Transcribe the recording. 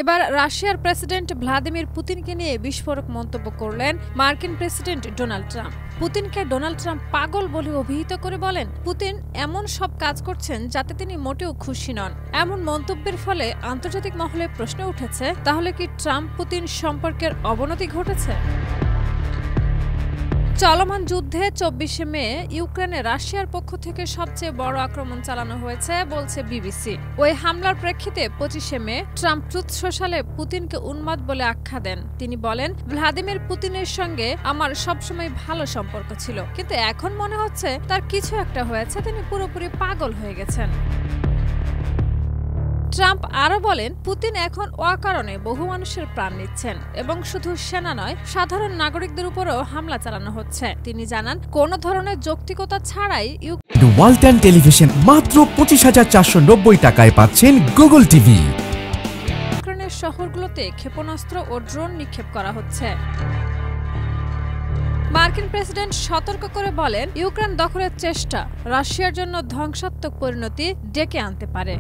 এবার রাশিয়ার president Vladimir পুতিনকে নিয়ে বিস্ফোরক মন্তব্য করলেন মার্কিন প্রেসিডেন্ট ডোনাল্ড ট্রাম্প। পুতিনকে ডোনাল্ড ট্রাম্প পাগল বলে অভিহিত করে বলেন, পুতিন এমন সব কাজ করছেন যাতে তিনি মোটেও খুশি নন। এমন মন্তব্যের ফলে আন্তর্জাতিক মহলে প্রশ্ন উঠেছে, তাহলে কি ট্রাম্প পুতিন সম্পর্কের অবনতি ঘটেছে? চলমান যুদ্ধে ২৪শে মে ইউক্রেনে রাশিয়ার পক্ষ থেকে সবচেয়ে বড় আক্রমণ চালানো হয়েছে বলছে বিবিসি। ওই হামলার প্রেক্ষিতে ২৫শে মে ট্রাম্প ট্রুথ সোশ্যালে পুতিনকে উন্মাদ বলে আখ্যা দেন। তিনি বলেন, ভ্লাদিমির পুতিনের সঙ্গে আমার সবসময় ভালো সম্পর্ক ছিল, কিন্তু এখন মনে হচ্ছে তার কিছু একটা হয়েছে, তিনি পুরোপুরি পাগল হয়ে গেছেন। ট্রাম্প আরও বলেন, পুতিন এখন অকারণে বহু মানুষের প্রাণ নিচ্ছেন এবং শুধু সেনা নয়, সাধারণ নাগরিকদের উপরও হামলা চালানো হচ্ছে। তিনি জানান, কোনো ধরনের যৌক্তিকতা ছাড়াই ওয়ালটন টেলিভিশন মাত্র ২৫,৪৯০ টাকায় পাচ্ছেন গুগল টিভি। ইউক্রেনের শহরগুলোতে ক্ষেপণাস্ত্র ও ড্রোন নিক্ষেপ করা হচ্ছে। মার্কিন প্রেসিডেন্ট সতর্ক করে বলেন, ইউক্রেন দখলের চেষ্টা রাশিয়ার জন্য ধ্বংসাত্মক পরিণতি ডেকে আনতে পারে।